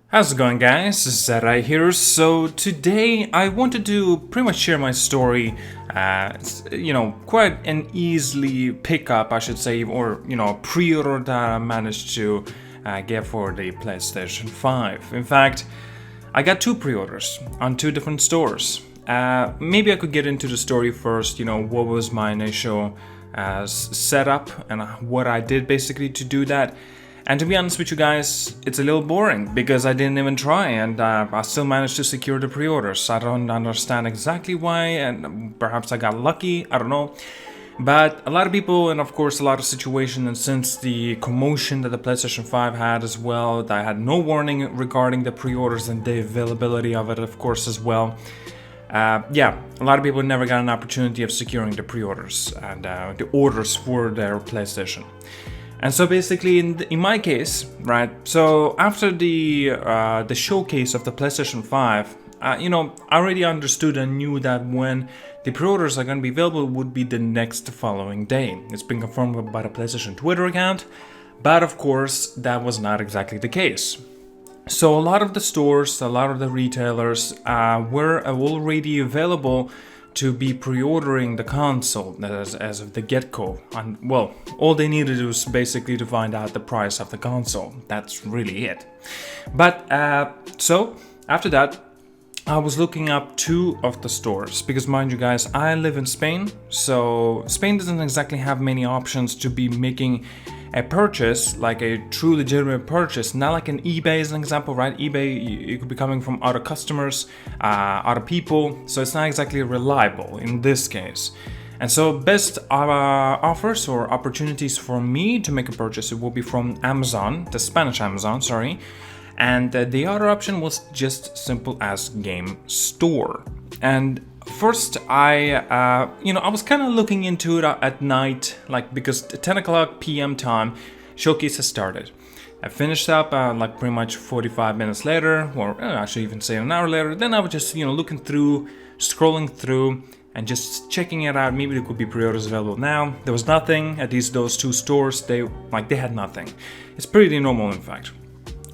How's it going, guys? ZDEyE here. So today I wanted to pretty much share my story. Quite an easily pick up, I should say, or pre-order that I managed to get for the PlayStation 5. In fact, I got two pre-orders on two different stores. Maybe I could get into the story first. What was my initial setup and what I did basically to do that. And to be honest with you guys, it's a little boring because I didn't even try and I still managed to secure the pre-orders. I don't understand exactly why, and perhaps I got lucky, I don't know. But a lot of people, and of course a lot of situations, and since the commotion that the PlayStation 5 had as well, that I had no warning regarding the pre-orders and the availability of it, of course, as well. A lot of people never got an opportunity of securing the pre-orders and the orders for their PlayStation. And so basically, in my case, right? So after the showcase of the PlayStation 5, I already understood and knew that when the pre-orders are going to be available, it would be the next following day. It's been confirmed by the PlayStation Twitter account, but of course, that was not exactly the case. So a lot of the stores, a lot of the retailers were already available to be pre-ordering the console as of the get-go. And well, all they needed was basically to find out the price of the console. That's really it. But so after that, I was looking up two of the stores because, mind you guys, I live in Spain, so Spain doesn't exactly have many options to be making a purchase, like a true legitimate purchase, not like an eBay as an example, right? eBay, it could be coming from other customers, other people, so it's not exactly reliable in this case. And so best offers or opportunities for me to make a purchase, it will be from Amazon, the Spanish Amazon, sorry. And the other option was just simple as Game Store. And first, I was kind of looking into it at night, like because 10 o'clock p.m. time, showcase has started. I finished up like pretty much 45 minutes later, or I should even say an hour later. Then I was just looking through, scrolling through, and just checking it out. Maybe there could be pre-orders available now. There was nothing at least those two stores. They had nothing. It's pretty normal, in fact.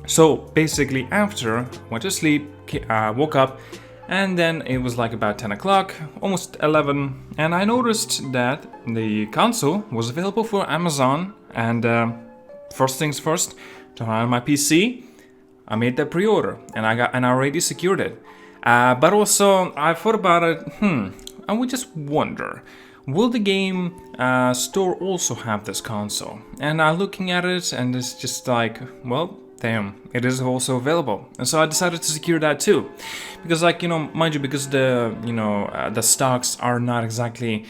So basically, after went to sleep, woke up. And then it was like about 10 o'clock, almost 11, and I noticed that the console was available for Amazon. And first things first, turn on my PC, I made the pre-order, and I already secured it. But also, I thought about it. I would just wonder, will the game store also have this console? And I'm looking at it, and it's just like, well, damn, it is also available. And so I decided to secure that too. Because mind you, because the stocks are not exactly,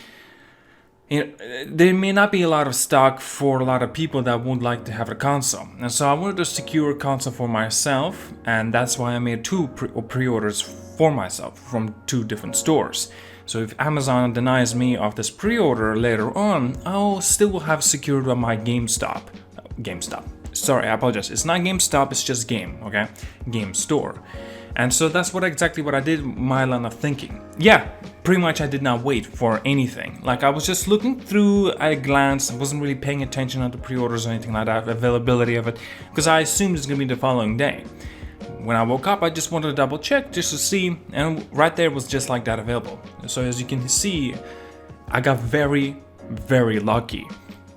there may not be a lot of stock for a lot of people that would like to have a console. And so I wanted to secure a console for myself, and that's why I made two pre-orders for myself from two different stores. So if Amazon denies me of this pre-order later on, I'll still have secured on my GameStop. Sorry, I apologize. It's not GameStop, it's just Game, okay? Game Store. And so that's exactly what I did, my line of thinking. Yeah, pretty much I did not wait for anything. Like I was just looking through at a glance, I wasn't really paying attention to the pre-orders or anything like that, availability of it, because I assumed it's gonna be the following day. When I woke up, I just wanted to double check just to see, and right there was just like that available. So as you can see, I got very, very lucky.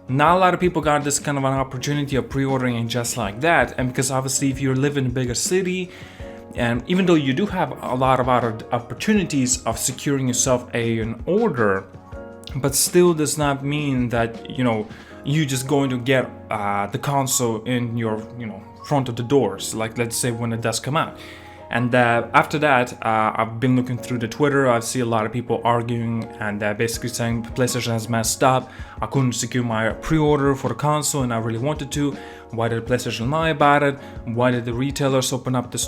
Not a lot of people got this kind of an opportunity of pre-ordering and just like that, and because obviously if you live in a bigger city, and even though you do have a lot of other opportunities of securing yourself an order, but still does not mean that you just going to get the console in your front of the doors, like let's say when it does come out. And after that, I've been looking through the Twitter. I see a lot of people arguing and basically saying PlayStation has messed up. I couldn't secure my pre-order for the console and I really wanted to. Why did PlayStation lie about it? Why did the retailers open up the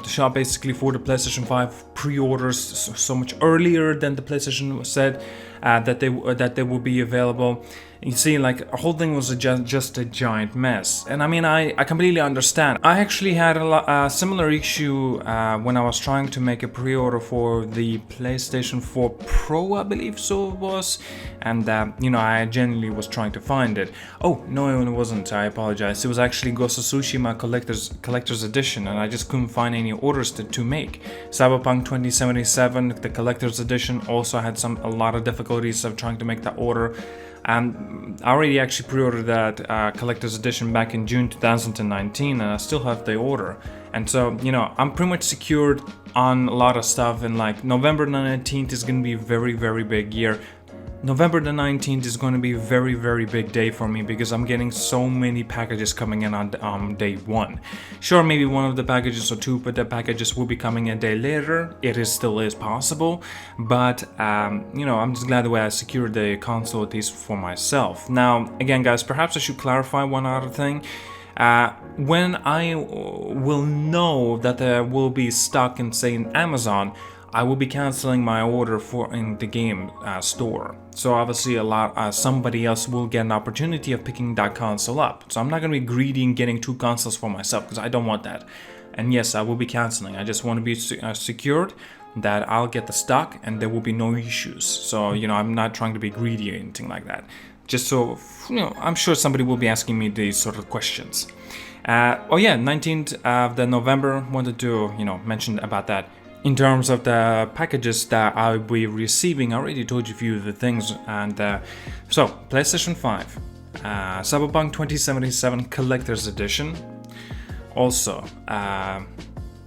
shop basically for the PlayStation 5 pre-orders so much earlier than the PlayStation said that they would be available? You see, like, the whole thing was just a giant mess. And I mean, I completely understand. I actually had a similar issue when I was trying to make a pre-order for the PlayStation 4 Pro, I believe so it was. And, you know, I genuinely was trying to find it. Oh, no, it wasn't. I apologize. It was actually Ghost of Tsushima Collector's Edition, and I just couldn't find any orders to make. Cyberpunk 2077, the Collector's Edition, also had a lot of difficulties of trying to make that order. And I already actually pre-ordered that collector's edition back in June 2019, and I still have the order. And so, you know, I'm pretty much secured on a lot of stuff, and like November 19th is going to be a very, very big year. November the 19th is going to be a very, very big day for me because I'm getting so many packages coming in on day one. Sure, maybe one of the packages or two, but the packages will be coming a day later. It still is possible, but you know, I'm just glad the way I secured the console, at least for myself. Now, again, guys, perhaps I should clarify one other thing. When I will know that there will be stock in, say, in Amazon, I will be canceling my order in the game store. So obviously somebody else will get an opportunity of picking that console up. So I'm not going to be greedy in getting two consoles for myself because I don't want that. And yes, I will be canceling. I just want to be secured that I'll get the stock and there will be no issues. So, you know, I'm not trying to be greedy or anything like that. Just so, you know, I'm sure somebody will be asking me these sort of questions. Oh yeah, 19th of November, wanted to, you know, mention about that. In terms of the packages that I'll be receiving, I already told you a few of the things. And so, PlayStation 5, Cyberpunk 2077 Collector's Edition, also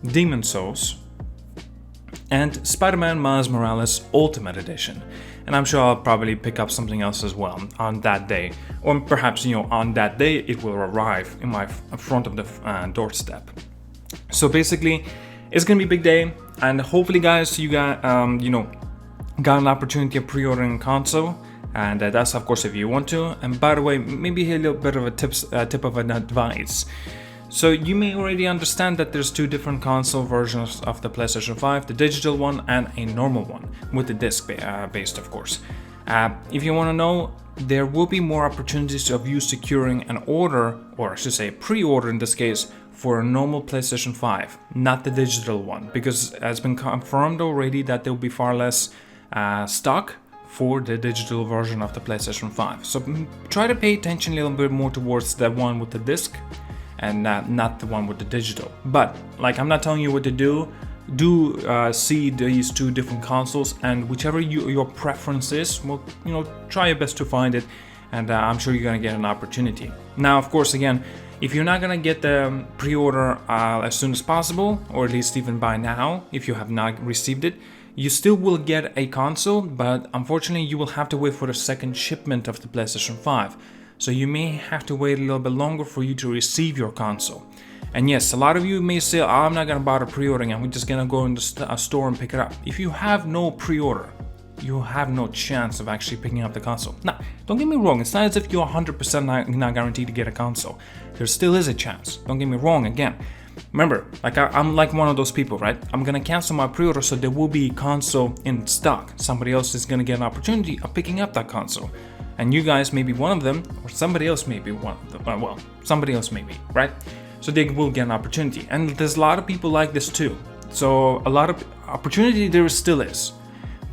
Demon Souls, and Spider-Man Miles Morales Ultimate Edition. And I'm sure I'll probably pick up something else as well on that day. Or perhaps, you know, on that day it will arrive in my front of the doorstep. So basically, it's gonna be a big day, and hopefully, guys, you got you know, got an opportunity of pre-ordering a console, and that's of course if you want to. And by the way, maybe a little bit of a tip of an advice. So you may already understand that there's two different console versions of the PlayStation 5, the digital one and a normal one, with the disc based, of course. If you want to know, there will be more opportunities of you securing an order, or I should say pre-order in this case, for a normal PlayStation 5, not the digital one, because it has been confirmed already that there will be far less stock for the digital version of the PlayStation 5. So try to pay attention a little bit more towards the one with the disc and not the one with the digital. But like, I'm not telling you what to do. Do see these two different consoles, and whichever your preference is, well, you know, try your best to find it, and I'm sure you're gonna get an opportunity. Now, of course, again, if you're not gonna get the pre-order as soon as possible, or at least even by now, if you have not received it, you still will get a console, but unfortunately you will have to wait for the second shipment of the PlayStation 5. So you may have to wait a little bit longer for you to receive your console. And yes, a lot of you may say, oh, I'm not gonna bother pre-ordering, I'm just gonna go in the store and pick it up. If you have no pre-order, you have no chance of actually picking up the console. Now, don't get me wrong, it's not as if you're 100% not guaranteed to get a console. There still is a chance, don't get me wrong again. Remember, like I'm like one of those people, right? I'm gonna cancel my pre-order so there will be a console in stock. Somebody else is gonna get an opportunity of picking up that console. And you guys may be one of them, or somebody else may be one of them. Well, somebody else may be, right? So they will get an opportunity. And there's a lot of people like this too. So a lot of opportunity there still is.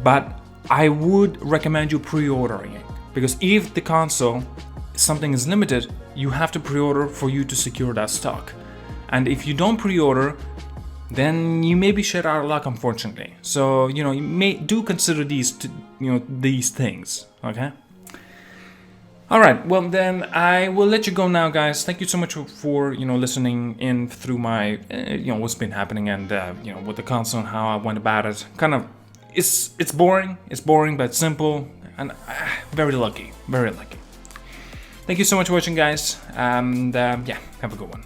But I would recommend you pre-ordering it. Because if the console, something is limited, you have to pre-order for you to secure that stock. And if you don't pre-order, then you may be shut out of luck, unfortunately. So, you know, you may do consider these things, okay? Alright, well then I will let you go now, guys. Thank you so much for, you know, listening in through my, you know, what's been happening and, you know, with the console and how I went about it. Kind of, it's boring, but it's simple, and very lucky, very lucky. Thank you so much for watching, guys, and yeah, have a good one.